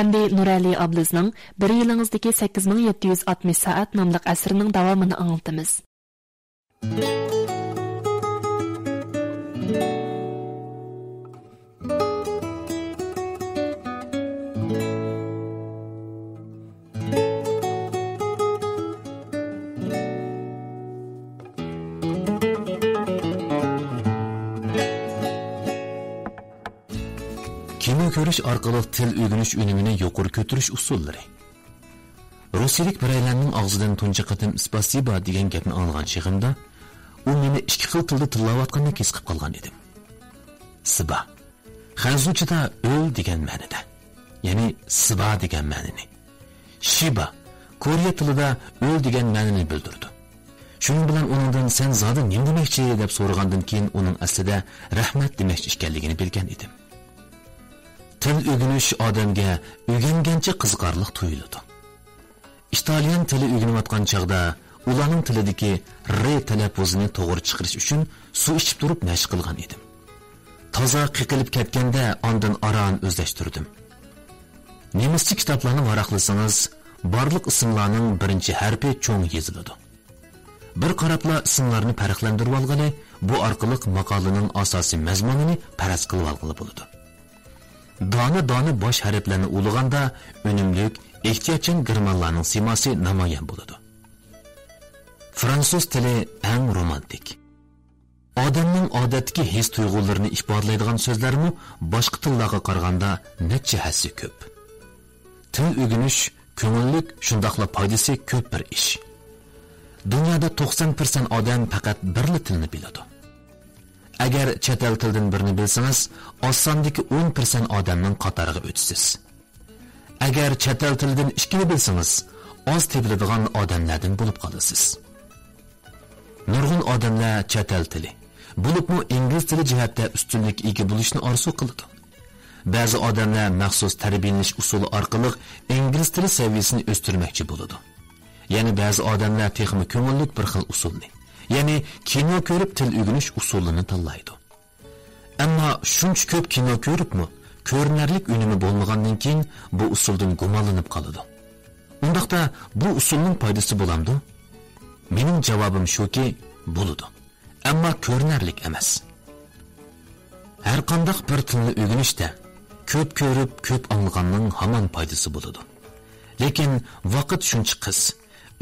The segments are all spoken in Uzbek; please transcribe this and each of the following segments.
Әфәнди Нурали аблызның bir yılınızdaki 8760 saat namlıq əsrinin davamını anlatımız. Kino ko'rish orqali til o'rganish unumini yuqori ko'tarish usullari. Rusiyalik biraylarning og'zidan tunji qatim spasiba degan gapni olgan chig'imda, u meni ikki xil tilda tillayotganini his qilib qolgan edim. Siba. Xanzuchada o'l degan ma'noda, ya'ni siba degan ma'noni. Shiba Koreya tilida o'l degan ma'noni bildirdi. Shuning bilan uningdan sen zodi nima demoqchi deb so'ragandan keyin uning aslida rahmat demoqchi ekanligini bilgan edim. Til o'rganish odamga o'rgangancha qiziqarli tuyuladi. İtalyan tili o'rganayotgan chaqda ularning tilidagi r talaffuzini to'g'ri chiqarish uchun suv ichib turib mashq qilgan edim. Toza qiqilib ketganda ondan aran o'zlashtirdim. Nemischa kitoblarni varaqlasangiz, barliq ismlarning birinchi harfi cho'ng yoziladi. Bir qarabla ismlarni farqlantirib olgani, bu orqali maqolaning asosiy mazmunini faraz qilib olgani bo'ladi. Dona bosh harflarni ulug'anda unumlik, ehtiyotchan germanlarning siymosi namoyon bo'ladi. Fransuz tili eng romantik. Odamning odatdagi his tuyg'ularini ifodalaydigan so'zlarmi boshqa tillarga qaraganda necha hassi ko'p. Til o'rganish ko'ngillik, shundaqla foydasi ko'p bir ish. Dunyoda 90% odam faqat bir tilni biladi. Agar chet el tildan birini bilsangiz, osondagi 10% odamning qatoriga o'tasiz. Agar chet el tilidan ikkini bilsangiz, oz biladigan odamlardan bo'lib qolasiz. Nurg'un odamlar chet el tili, bo'libmi ingliz tili jihatda ustunlik ega bo'lishni orzu qiladi. Ba'zi odamlar maxsus tarbiyalanish usuli orqali ingliz tili saviyasini o'stirmoqchi bo'ladi. Ya'ni ba'zi odamlar texnik ko'ngillik bir xil usulni, ya'ni kino ko'rib til o'rganish usulini tanlaydi. Ammo shuncha ko'p kino ko'ribmi, ko'rinarlik unumi bo'lmagandan keyin bu usuldan gumonlanib qoladi. Undaqda bu usulning foydasi bo'lamdi? Mening javobim shuki, bo'ladi. Ammo ko'rinarlik emas. Har qanday bir tilni o'rganishda ko'p ko'rib, ko'p anglaganning hamon foydasi bo'ladi. Lekin vaqt shuncha qis,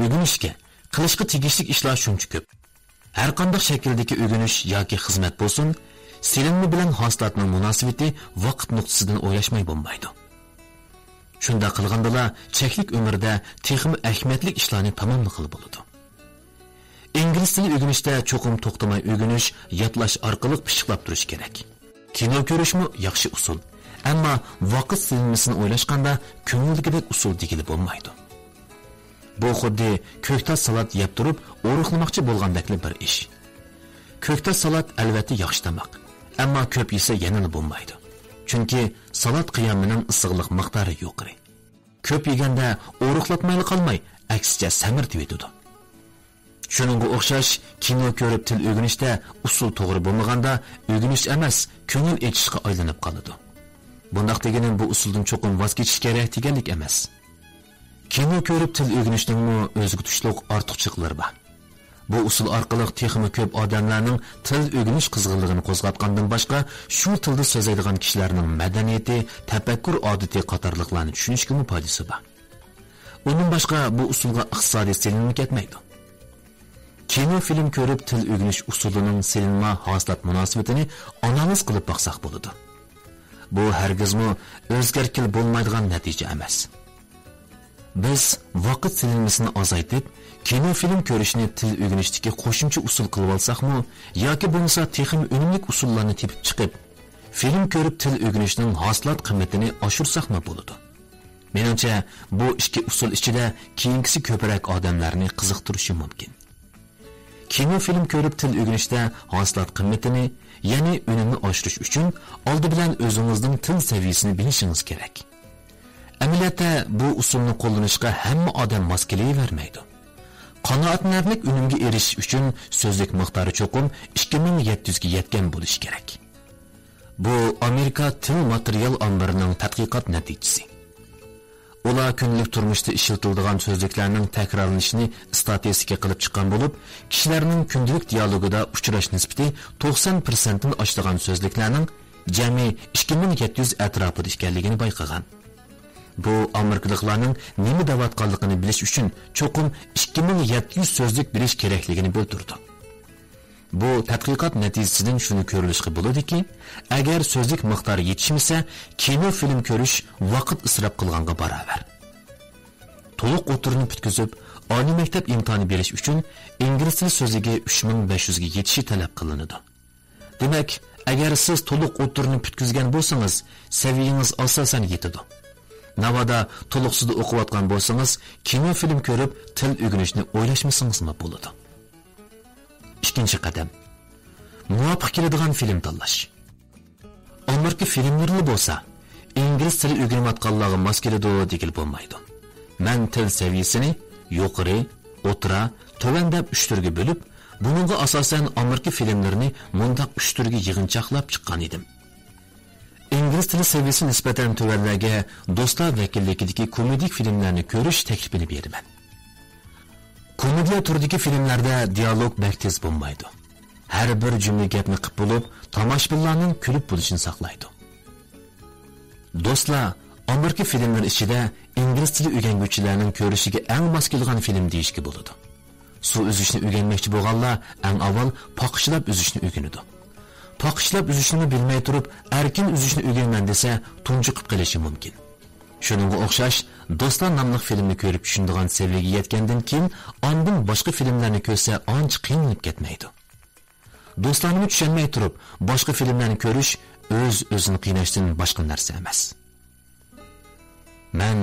o'rganishga, qilishga tegishli ishlar shuncha ko'p. Har qanday shakldagi o'rganish yoki xizmat bo'lsin, selinma bilan haslatning munosabati vaqt nuqtasidan o'ylashmay bo'lmaydi. Shunda qilgandala cheklik umrda texnik ahmiyatli ishlarni tamomla qilib bo'ladi. Ingliz tili o'rganishda cho'qim to'xtamay o'rganish, yodlash orqali pishiqlab turish kerak. Kino ko'rishmi yaxshi usul, ammo vaqt silinmasini o'ylashganda ko'ngildagidek usul degili bo'lmaydi. Bu xuddi ko'kta salat yeb turib, o'ruqlamoqchi bo'lgandakli bir ish. Ko'kta salat albatta yaxshi tamoq, ammo ko'p yesa yana bo'lmaydi. Chunki salat qiyomining issiqlik miqdori yuqori. Ko'p yeganda o'ruqlatmayli qolmay, aksicha samirtib yetadi. Shuningga o'xshash kino ko'rib til o'rganishda usul to'g'ri bo'lmaganda o'rganish emas, ko'ngil echishga aylanib qoladi. Bundaq deganim bu usuldan cho'qim voz kechish kerak deganlik emas. Kino ko'rib til o'rganishning o'ziga tushliq ortiqchiqlari bor. Bu usul orqali texnik ko'p odamlarning til o'rganish qizg'inligini qo'zg'atgandan boshqa, shu tilda so'zlaydigan kishilarning madaniyati, tafakkur odati qatorliqlarni tushunishga foydasi bor. Undan boshqa bu usulga iqtisodiy selinma ketmaydi. Kino film ko'rib til o'rganish usulining selinma haslat munosabatini analiz qilib baqsaq bo'ladi. Bu hargizmi o'zgarkil bo'lmaydigan natija emas. Biz vaqt silinmasini azaytib, kino film ko'rishni til o'rganishdagi qo'shimcha usul qilib olsaqmi, yoki bo'lmasa texnik unumli usullarni tepib chiqib, film ko'rib til o'rganishning haslat qiymatini oshirsak-mi bo'ladi. Menimcha, bu ikki usul ichida keyingisi ko'proq odamlarni qiziqtirishi mumkin. Kino film ko'rib til o'rganishda haslat qiymatini, ya'ni unumni oshirish uchun oldi bilan o'zingizning til saviyasini bilishingiz kerak. Amaliyotda bu usulni qo'llanishga hamma odam mos kelavermaydi. Qanoatlanarlik unumga erishish uchun so'zlik miqdori cho'qim 2700 ga yetgan bo'lishi kerak. Bu Amerika til material ombirining tadqiqot natijasi. Ular günlük turmuşda işletildiğin sözlüklerinin tekrarlanışını istatistika qilib chiqqan bo'lib, kishilarning kundalik dialogida uchrash nisbati 90%ni oshirgan so'zliklarning jami 2700 atrofida ekanligini bayqagan. Bu Amerikaliklarning nima deyotganligini bilish uchun cho'qim 2700 so'zlik bilish kerakligini bildirdi. Bu tadqiqot natijasidan shuni ko'rilishga bo'ladiki, agar so'zlik miqdori yetishmasa, kino film ko'rish vaqt isrof qilganga barobar. To'liq o'tirini bitkizib, oliy maktab imtihoni berish uchun ingliz tili so'ziga 3500 ga yetishi talab qilinadi. Demak, agar siz to'liq o'tirini bitkizgan bo'lsangiz, saviyangiz asosan yetadi. Navada to'liqsiz o'qiyotgan bo'lsangiz, kino film ko'rib til o'rganishni o'ylashmasingizmi bo'ladi. İkinci qadam. Muvafiq keladigan film tanlash. Amerika filmlari bo'lsa, ingliz tili o'rganayotganlarga mos keladi degil bo'lmaydi. Men til saviyasini yuqori, o'rta, to'van deb 3 turga bo'lib, buningga asosan Amerika filmlarini mundaq 3 turga yig'inchoqlab chiqqan edim. İngliz tili saviyasi nisbatan tovanlarga do'stlar vakilligidagi komedik filmlarni ko'rish taklifini beraman. Komediya turidagi filmlarda dialog tez bo'lmaydi. Har bir jumla gapni qilib bo'lib, tomoshabinlarning kulib bo'lishini saqlaydi. Do'stlar, Amerika filmlari ichida ingliz tili o'rganuvchilarning ko'rishiga eng mos kelgan film deyishga bo'ladi. Suv uzishni o'rganmoqchi bo'lganlar eng avval poqishlab uzishni o'rganadi. Poqishlab uzishni bilmay turib, erkin uzishni o'rganman desa, tunjiqib qilishi mumkin. Shuningga o'xshash Do'stlar nomli filmni ko'rib tushunadigan seviyaga yetgandan keyin ondan boshqa filmlarni ko'rsa ancha qiynalib ketmaydi. Do'stlarni tushunmay turib, boshqa filmlarni ko'rish o'zini qiynashdan boshqa narsa emas. Men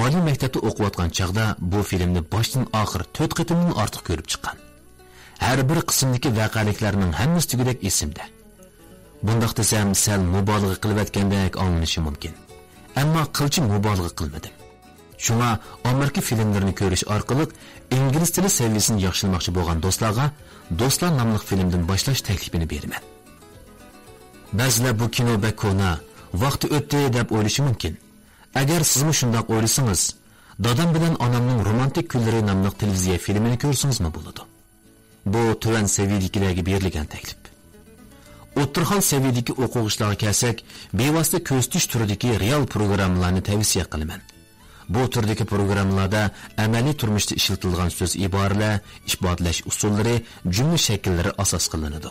oliy maktabda o'qiyotgan chaqda bu filmni boshdan oxir 4 qatimdan ortiq ko'rib chiqqan. Har bir qismdagi voqealiklarning hammasi tugudek esimda. Bundaq desam, sal mubolag'a qilib aytgandek anglanishi mumkin. Ammo qilchi mubolag'a qilmadim. Shunga Amerika filmlarini ko'rish orqali ingliz tili saviyasini yaxshilamoqchi bo'lgan do'stlarga Do'stlar nomli filmdan boshlash taklifini beraman. Ba'zilar bu kino bakona, vaqti o'tdi deb o'ylashi mumkin. Agar sizmi shunday o'ylasangiz, Dadam bilan onamning romantik kunlari nomli televiziya filmini ko'rsingizmi bo'ladi. Bu tuvan saviyadagilarga berilgan taklif. O'tirxon saviyadagi o'quvchilarga kelsak, bevosita ko'rsatish turidagi real programmalarni tavsiya qilaman. Bu turdagi programmalarda amaliy turmushda ishlatilgan so'z iboralar, ifodalash usullari, jumla shakllari asos qilinadi.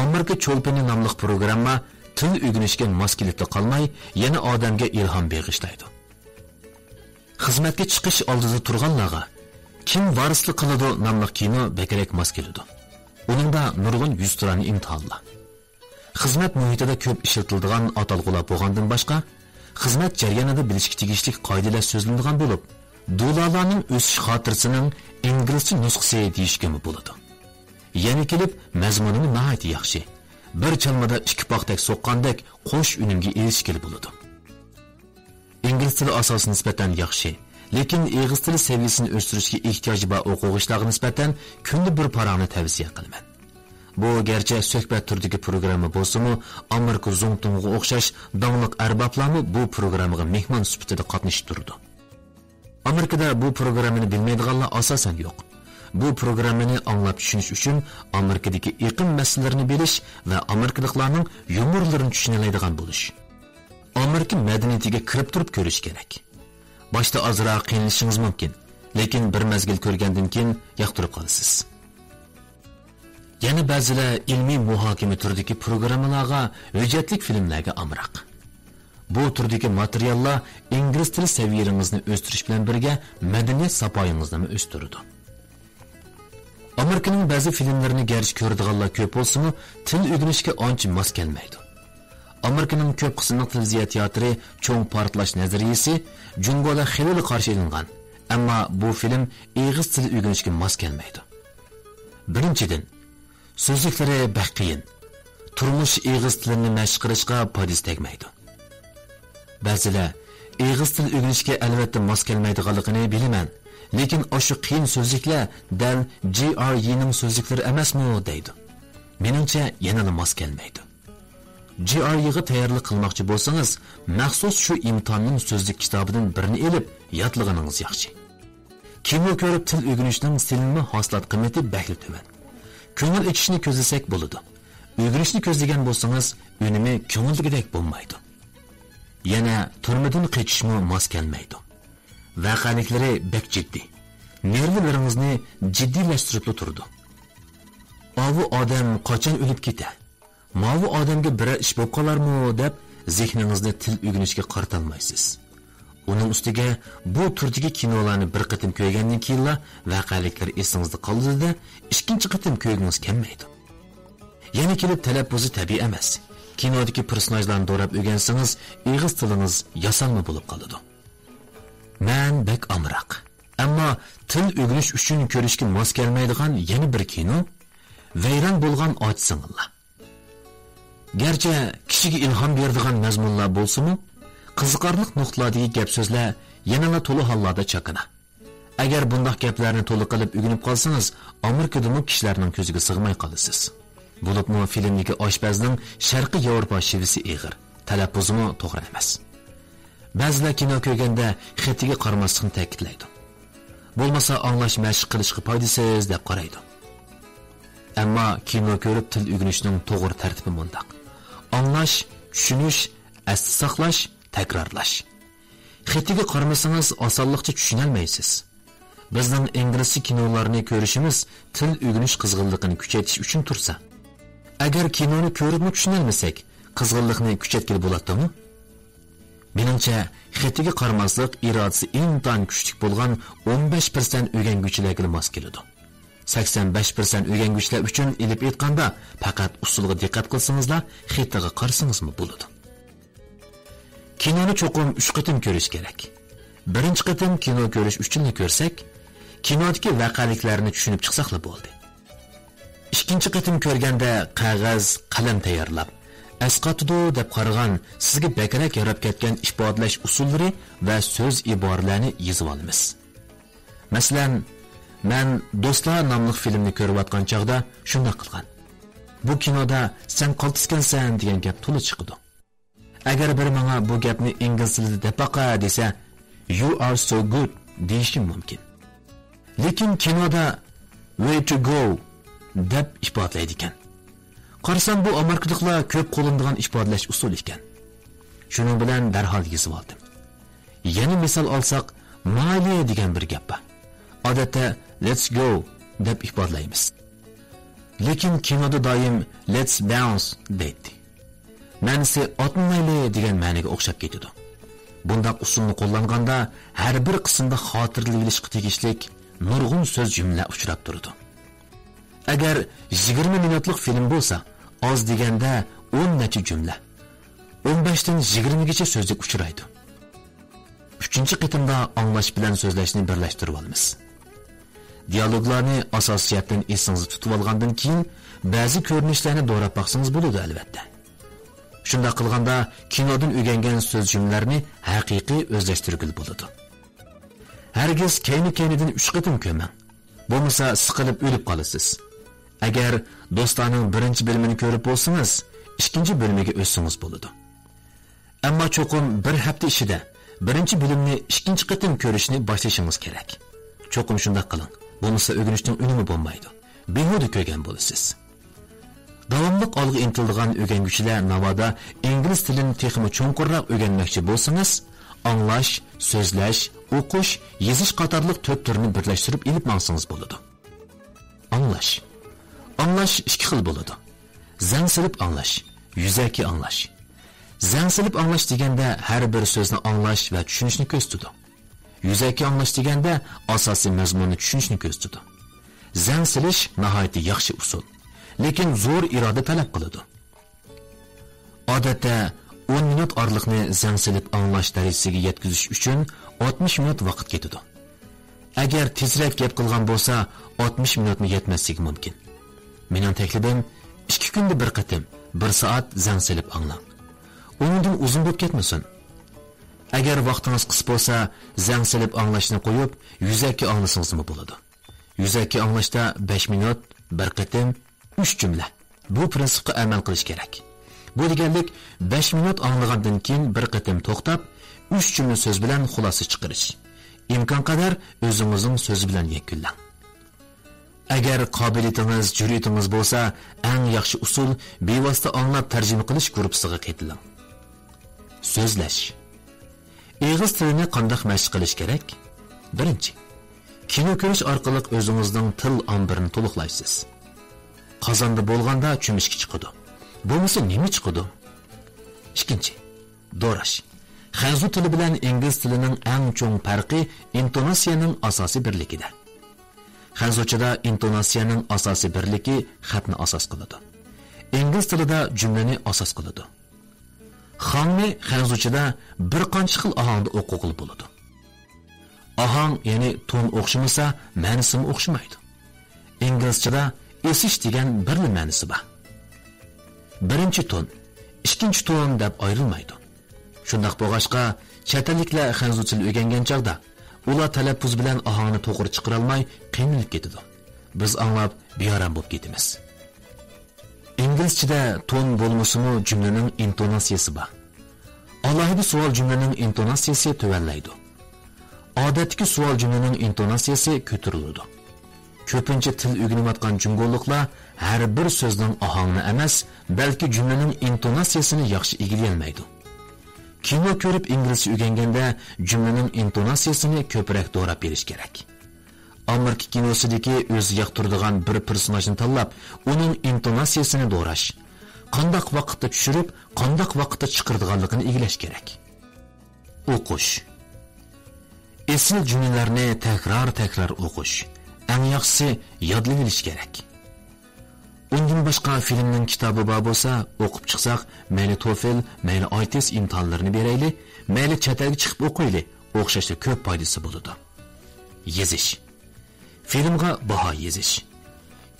Amerika cho'lpini nomli programma til o'rganishga mos kelib qolmay, yana odamga ilhom bag'ishlaydi. Xizmatga chiqish oldida turganlarga kim varislik qiladi nomli kino bekerek mos keladi. Uningda nurg'un 100 turani imtihonlar. Xizmat muhitida ko'p ishlatiladigan atalg'ular bo'lgandan boshqa xizmat jarayonida bilishga tegishli qoidalar so'zlanadigan bo'lib, dulalarning o'sish xotirasining inglizcha nusxasi deyishga bo'ladi. Yana kelib, mazmunini nihoyat yaxshi. Bir chalmada ikki paxtak so'qqandek qo'sh unumga erishgili bo'ladi. Ingliz tili asosi nisbatan yaxshi, lekin ingliz tili saviyasini o'stirishga ehtiyoji bor o'quvchilarga nisbatan kunda bir parani tavsiya qilaman. Bu gerçi suhbat turdagi programma bo'lsa-mu, Amerika Zoom'ga o'xshash davlat arboblarni bu programmaga mehmon sifatida qatnashib turdi. Amerikada bu programmani bilmaydiganlar asosan yo'q. Bu programmani anglab tushunish uchun Amerikadagi iqlim masalalarini bilish va amerikaliklarning yumorlarini tushuna oladigan bo'lish. Amerika madaniyatiga kirib turib ko'rish kerak. Boshda ozroq qiynalishingiz mumkin, lekin bir mazgil ko'rgandan keyin yoqtirib qolasiz. Yana ba'zilar ilmiy muhokama turidagi programmalarga, hujjatlik filmlarga amroq. Bu turdagi materiallar ingliz tili saviyangizni o'stirish bilan birga madaniyat sapoyingizni o'stiradi. Amerikaning ba'zi filmlarini garchi ko'radiganlar ko'p bo'lsa-mu, til o'rganishga ancha mos kelmaydi. Amerikaning ko'p qismli televiziya teatri cho'ng portlash nazariyasi Jungoda xilli qarshi olingan, ammo bu film ingliz tili o'rganishga mos kelmaydi. Birinchidan, so'zliklari baqiyin. Turmush ingliz tilini mashq qilishga foydasi tegmaydi. Ba'zilar ingliz tili o'rganishga albatta mos kelmaydiganligini bilaman, lekin o'sha qiyin so'zliklar dal GRE ning so'zliklari emasmi deydi. Meningcha yana mos kelmaydi. GRE'ga tayyorlik qilmoqchi bo'lsangiz, maxsus shu imtihonning so'zlik kitobidan birini elib yodlaganingiz yaxshi. Kino ko'rib til o'rganishning silmi hoslat qiymati bakli tuvan. Ko'ngil ichishni ko'zlasak bo'ladi. O'rganishni ko'zlagan bo'lsangiz, unimi ko'ngildagidek bo'lmaydi. Yana turmadan qechishmi mos kelmaydi. Vaqaliklari bek jiddiy. Nervlaringizni jiddiylashtirib turdi. Avu odam qachon o'lib ketadi? Mavi odamga bir ish bo'lib qolarmi deb zehningizni til o'rganishga qaratolmaysiz. Uning ustiga bu turdagi kinolarni bir qatim ko'rgandan keyin vaqaliklar esingizda qoladi-da, ikkinchi qatim ko'rgingiz kelmaydi. Yana kelib talaffuzi tabiiy emas. Kinodagi personajlarni do'rab o'rgansangiz, ig'iz tilingiz yasalma bo'lib qoladi. Men bek amroq. Ammo til o'rganish uchun ko'rishga mos kelmaydigan yana bir kino vayron bo'lgan och singillar. Gerçi kishiga ilhom beradigan mazmunlar bo'lsa-mu, qiziqarli nuqtalardagi gap so'zlar yanada to'liq hollarda chaqana. Agar bunday gaplarni to'liq qilib o'rganib qolsangiz, Amerikadagi kishilarning ko'ziga sig'may qolasiz. Bo'libmi filmdagi oshpazning Sharqiy Yevropa shivisi ig'ir, talaffuzimi to'g'ri emas. Ba'zilar kino ko'rganda xetiga qaramaslikni ta'kidlaydi. Bo'lmasa anglash mashq qilishga foydasiz deb qaraydi. Ammo kino ko'rib til o'rganishning to'g'ri tartibi mundaq: anglash, tushunish, asli saqlash, takrorlash. Xetiga qaramasangiz osonlikcha tushunolmaysiz. Bizning inglizcha kinolarni ko'rishimiz til o'rganish qizg'inligini kuchaytirish uchun tursa, agar kinoni ko'rib tushunolmasak, qizg'inlikni kuchaytirib bo'ladimi? Menimcha, xetiga qaramaslik irodasi intan kuchli bo'lgan 15% o'rganuvchilarga mos keladi. 85% o'rganuvchilar uchun ilib aytganda faqat usulga diqqat qilsangizlar, xetiga qarasangizmi bo'ladi. Kinoni cho'qim 3 qatim ko'rish kerak. Birinchi qatim kino ko'rish uchun ko'rsak, kinodagi vaqaliklarni tushunib chiqsaqla bo'ldi. Ikkinchi qatim ko'rganda qog'oz, qalam tayyorlab, asqatudu deb qaragan sizga bakrak yarab ketgan ifodalash usullari va so'z iboralarni yozib olamiz. Masalan, men Do'stlar nomli filmni ko'rayotgan chog'da shunday qilgan. Bu kinoda sen qaltiskansan degan gap to'la chiqdi. Agar bir menga bu gapni ingliz tilida deb baqa desa, you are so good deyishim mumkin. Lekin kinoda way to go deb ifodlaydi ekan. Qarasam bu amerikaliklar ko'p qo'llanadigan ifodalash usuli ekan. Shuning bilan darhol yozib oldim. Yana misol olsak, mayli degan bir gap bor. Odatda let's go deb ifodlaymiz. Lekin kinoda doim let's bounce deydi. Ma'nosi otmayli degan ma'noga o'xshab ketadi. Bundaq usulni qo'llanganda har bir qismda xotirlayishga tegishlik nurg'un so'z jumla uchrab turadi. Agar 20 minutlik film bo'lsa, oz deganda 10 necha jumla, 15 dan 20 gacha so'zlik uchraydi. 3-qitimda anglash bilan so'zlashni birlashtirib olamiz. Dialoglarni asosiyatdan esingizda tutib olgandan keyin ba'zi ko'rinishlarni do'rab baqsangiz bo'ladi albatta. Shunda qilganda kinodan o'rgangan so'z jumlalarni haqiqiy o'zlashtirgil bo'ladi. Hargiz kayni-kaynidan 3 qitim ko'rmang. Bo'lmasa siqilib o'lib qolasiz. Agar Do'stlarning birinchi bo'limini ko'rib bo'lsangiz, ikkinchi bo'limiga o'tsangiz bo'ladi. Ammo cho'qim bir hafta ichida birinchi bo'limni ikkinchi qitim ko'rishni boshlashingiz kerak. Cho'qim shunday qiling. Bo'lmasa o'rganishning unumi bo'lmaydi. Behuda ko'rgan bo'lasiz. Davomli olg'a intiladigan o'rganuvchilar navoda ingliz tilini texnik cho'nqurroq o'rganmoqchi bo'lsangiz, anglash, so'zlash, o'qish, yozish qatorliq 4 turni birlashtirib ilib maqsangiz bo'ladi. Anglash. Anglash ikki xil bo'ladi. Zang silib anglash, yuzaki anglash. Zang silib anglash deganda har bir so'zni anglash va tushunishni ko'z tutadi. Yuzaki anglash deganda asosiy mazmunni tushunishni ko'z tutadi. Zang silish nihoyatda yaxshi usul, lekin zo'r iroda talab qiladi. Odatda 10 minut orliqni zang silib anglash darajasiga yetkazish uchun 60 minut vaqt ketadi. Agar tezroq gap qilgan bo'lsa, 60 minutni yetmasligi mumkin. Mening taklifim 2 kunda bir qatim 1 soat zang silib anglang. Undan uzun bo'lib ketmasin. Agar vaqtingiz qis bo'lsa, zang silib anglashni qo'yib, yuzaki anglasangiz bo'ladi. Yuzaki anglashda 5 minut, 1 qatim, 3 jumla. Bu prinsipga amal qilish kerak. Bu deganlik 5 minut anglagandan keyin bir qatim to'xtab, 3 jumla so'z bilan xulosa chiqarish. İmkon qadar o'zingizning so'z bilan yakunlang. Agar qobiliyatingiz, jur'atingiz bo'lsa, eng yaxshi usul bevosita anglab tarjima qilish guruhiga qaytiling. So'zlash. Ig'iz tilini qanday mashq qilish kerak? Birinchi, kino ko'rish orqali o'zingizning til ombirini to'liqlaysiz. Qozonda bo'lganda cho'mishki chiqadi. Bo'lmasa nima chiqadi? Ikkinchi, do'rash. Xanzu tili bilan ingliz tilining eng cho'ng farqi intonatsiyaning asosiy birligida. Xanzuchada intonatsiyaning asosiy birligi xatni asos qiladi. Ingliz tilida jumlani asos qiladi. Xanni xanzuchada bir qancha xil ohangda o'qilib bo'ladi. Ahang, ya'ni ton o'xshamasa, ma'nosi o'xshamaydi. Inglizchada esish degan bir ma'nosi bor. Birinchi ton, ikkinchi ton deb ayrilmaydi. Shundaq bo'lg'achqa, chet elliklar xanzu til o'rgangan chaqda ular talaffuz bilan ohangni to'g'ri chiqara olmay qiynalib ketadi. Biz anglab bearam bo'lib ketamiz. Inglizchada ton bo'lmasimi jumlaning intonatsiyasi bor. Alohida savol jumlaning intonatsiyasi tuvallaydi. Odatdagi savol jumlaning intonatsiyasi ko'tariladi. Ko'pincha til o'rganayotgan jumgo'liqlar har bir so'zning ohangini emas, balki jumlaning intonatsiyasini yaxshi egilolmaydi. Kino ko'rib inglizcha o'rganganda jumlaning intonatsiyasini ko'proq to'g'rab berish kerak. Amerika kinosidagi o'zi yoqtiradigan bir personajni tanlab, uning intonatsiyasini to'g'rash, qanday vaqtda tushirib, qanday vaqtda chiqaradiganligini egilash kerak. O'qish. Esil jumlalarni takror o'qish. Eng yaxshisi yodlab olish kerak. Undan boshqa filmning kitobi bor bo'lsa, o'qib chiqsak, mayli TOEFL, mayli IELTS imtihonlarini beraylik, mayli chet elga chiqib o'qiylik, o'xshashda ko'p foydasi bo'ladi. Yozish. Filmga baho yozish.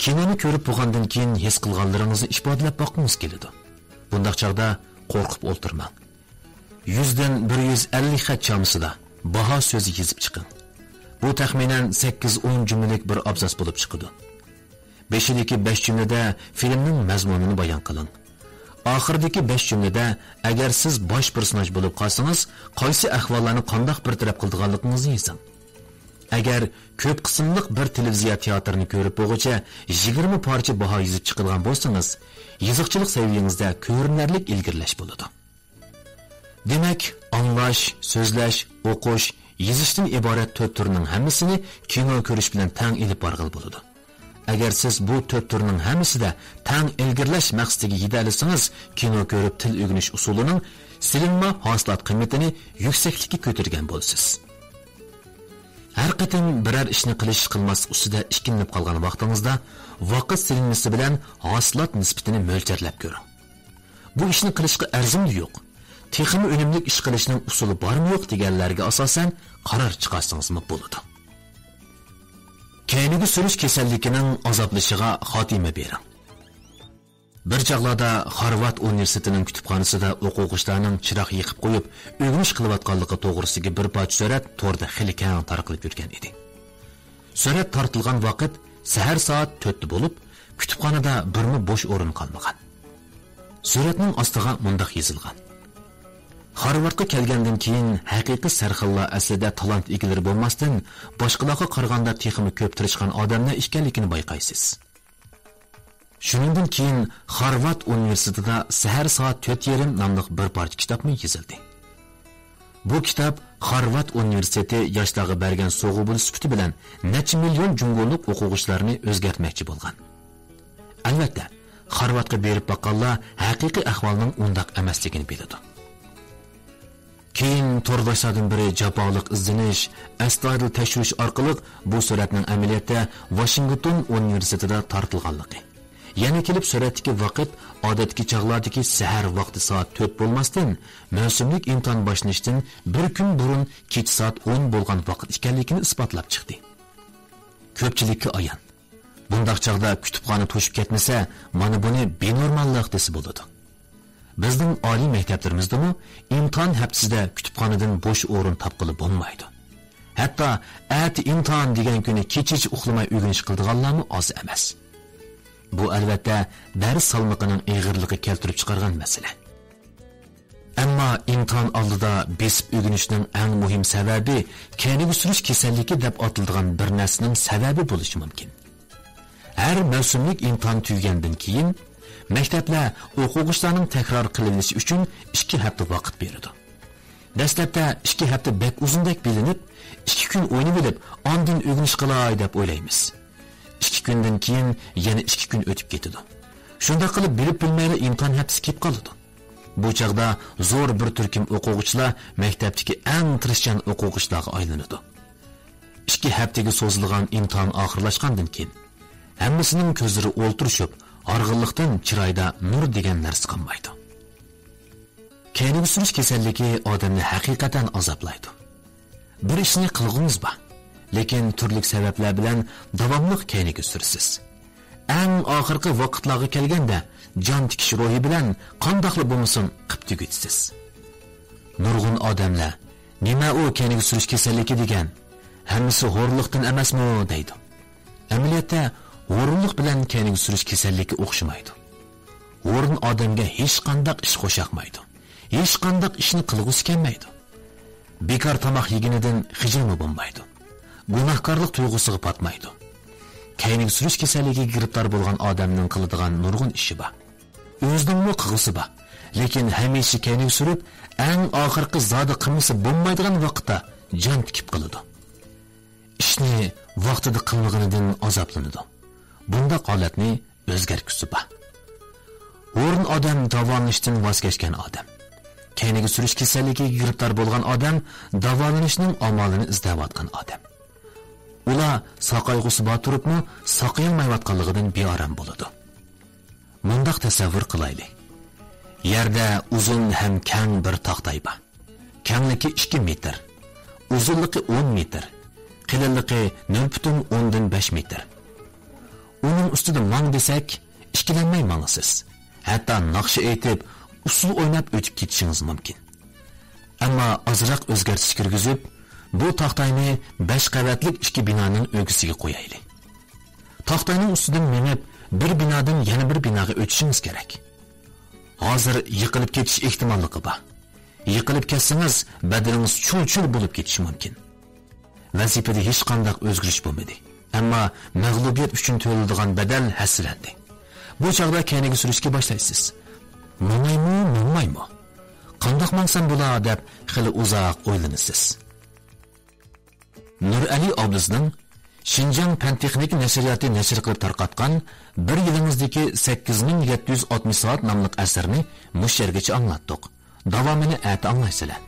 Kinoni ko'rib bo'lgandan keyin his qilganlaringizni ifodalab boqingiz keladi. Bundaq chaqda qo'rqib o'ltirmang. 100 dan 150 xat chamasida baho so'zi yozib chiqing. Bu taxminan 8-10 jumlalik bir abzas bo'lib chiqadi. 5-dagi 5 jumlada filmning mazmunini bayon qiling. Oxirdagi 5 jumlada agar siz bosh personaj bo'lib qolsangiz, qaysi ahvollarni qanday bir taraf qildiganligingizni yozing. Agar ko'p qismliq bir televiziya teatrini ko'rib bo'lguncha 20 parcha baho yozib chiqilgan bo'lsangiz, yoziqchilik saviyangizda ko'rinarli ilgirlash bo'ladi. Demak, anglash, so'zlash, o'qish, yozishdan iborat 4 turning hammasini kino ko'rish bilan tang ilib borg'il bo'ladi. Agar siz bu 4 turning hammasida tang ilgirlash maqsadiga yeta olsangiz, kino ko'rib til o'rganish usulining silinma hosilat qiymatini yuksaklikka ko'targan bo'lasiz. Har qatim biror ishni qilmas ustida ikkilinib qolgan vaqtingizda vaqt silinmasi bilan hosilat nisbatini mo'ljarlab ko'ring. Bu ishni qilishga arzimli yo'q. Texnik unumli ish qilishning usuli bormi yo'q deganlarga asosan qaror chiqarsangiz bo'ladi. Keyingi surish kasalligining azoblashiga xotima bering. Bir chaqlarda Harvard universitetining kutubxonasida o'quvchilarning chiroq yiqib qo'yib, o'rganish qilayotganligi to'g'risidagi bir parcha surat to'rda xili keng tarqalib yurgan edi. Surat tortilgan vaqt sahar soat 4 bo'lib, kutubxonada birmi bo'sh o'rin qolmagan. Suratning ostiga mundaq yozilgan: Harvardga kelgandan keyin haqiqiy sarxillar aslida talant egalari bo'lmasdan, boshqalarga qaraganda texnik ko'p tirishgan odamlar ekanligini bayqaysiz. Shuningdan keyin Harvard universitetida sahar soat 4:30 nomli bir parcha kitobni yozildi. Bu kitob Harvard universiteti yoshlarga bergan sovg'a bo'lish sifati bilan necha million jumgo'lik o'quvchilarni o'zgartmoqchi bo'lgan. Albatta, Harvardga berib boqqanlar haqiqiy ahvolning undaq emasligini biladi. Keyin to'rdoshlardan biri jaboliq izdinish, astoydil tekshirish orqali bu suratning amaliyotda Washington universitetida tortilganligi. Yana kelib suratdagi vaqt odatdagi chaqlardagi sahar vaqti soat 4 bo'lmasdan, mavsumlik imtihon boshlanishdan bir kun burun kech soat 10 bo'lgan vaqt ekanligini isbotlab chiqdi. Ko'pchilikka ayon. Bundaq chaqda kutubxona to'shib ketmasa, mana buni benormallik desa bo'ladi. Bizning oliy maktablarimizdami imtihon haftasida kutubxonadan bo'sh o'rin topqilib bo'lmaydi. Hatto ati imtihon degan kuni kechish uxlamay o'rganish qildiganlarmi oz emas. Bu albatta dars salmoqining ig'irligi keltirib chiqargan masala. Ammo imtihon oldida besib o'rganishning eng muhim sababi keyingi surish kasalligi deb atiladigan bir narsaning sababi bo'lishi mumkin. Har mavsumlik imtihon tugagandan keyin maktablar o'quvchilarning takror qilinishi uchun 2 hafta vaqt beradi. Dastlabda 2 hafta bek uzundek bilinib, 2 kun o'ynab olib, ondan o'rganish qilay deb o'ylaymiz. 2 kundan keyin yana 2 kun o'tib ketadi. Shunda qilib bilib bilmayli imtihon haftasi kelib qoladi. Bu chaqda zo'r bir turkum o'quvchilar maktabdagi eng tirishchan o'quvchilarga aylanadi. 2 haftaga so'zilgan imtihon oxirlashgandan keyin hammasining ko'zlari o'ltirishib, arg'inlikdan chiroyda nur degan narsa qolmaydi. Keyingi surish kasalligi odamni haqiqatan azoblaydi. Bir ishni qilg'ingiz bor, lekin turli sabablar bilan davomli keyingi sursiz. Eng oxirgi vaqtlarga kelganda jon tikish ruhi bilan qandoqli bo'lmasin qilib tugitsiz. Nurg'un odamlar nima u keyingi surish kasalligi degan, hammasi xo'rlikdan emasmi deydi. Amaliyotda o'rinliq bilan keyingi surish kasalligi o'xshamaydi. O'rin odamga hech qanday ish qo'shaqmaydi. Hech qanday ishni qilg'usi kelmaydi. Bekor tomoq yeginidan xijilmi bo'lmaydi. Gunohkorlik tuyg'usiga patmaydi. Keyingi surish kasalligiga giribtor bo'lgan odamning qiladigan nurg'un ishi bor. O'zining qilg'usi bor, lekin hamisha keyingi surib, eng oxirgi zodi qilmasi bo'lmaydigan vaqtda jon tikib qiladi. Ishni vaqtida qilmaganidan azoblanadi. Bunda holatni o'zgartirishi bor. O'rin odam davolanishdan voz kechgan odam. Keyingi surish kasalligiga giribtor bo'lgan odam davolanishning amalini izlayotgan odam. Ular saqayg'usi bor turibmi, saqayolmayotganligidan beoram bo'ladi. Mundaq tasavvur qilaylik. Yerda uzun ham keng bir taqtay bor. Kengligi 2 metr, uzunligi 10 metr, qilinligi 0.5 metr. Uning ustida mang desak, ishkilanmay mangsiz. Hatto naqshi aytib, usul o'ynab o'tib ketishingiz mumkin. Ammo azroq o'zgartirish kirgizib, bu taxtayni 5 qavatlik 2 binoning o'g'isiga qo'yaylik. Taxtayning ustidan minib, bir binodan yana bir binoga o'tishingiz kerak. Hozir yiqilib ketish ehtimolligi bor. Yiqilib ketsangiz, badaningiz chul-chul bo'lib ketishi mumkin. Vazifada hech qanday o'zgarish bo'lmadi. Ammo mag'lubiyat uchun to'ladigan badal hasrandi. Bu chaqda keyingi surishga boshlaysiz. Nima? Qandoq mansam bo'lar deb xili uzoq o'ylanasiz. Nurali Abduzning Şinjan Pan-texnik nashriyati nashr qilib tarqatgan 1 yilingizdagi 8760 soat nomli asarni mush yergacha anglatdik. Davomini ati anglaysizlar.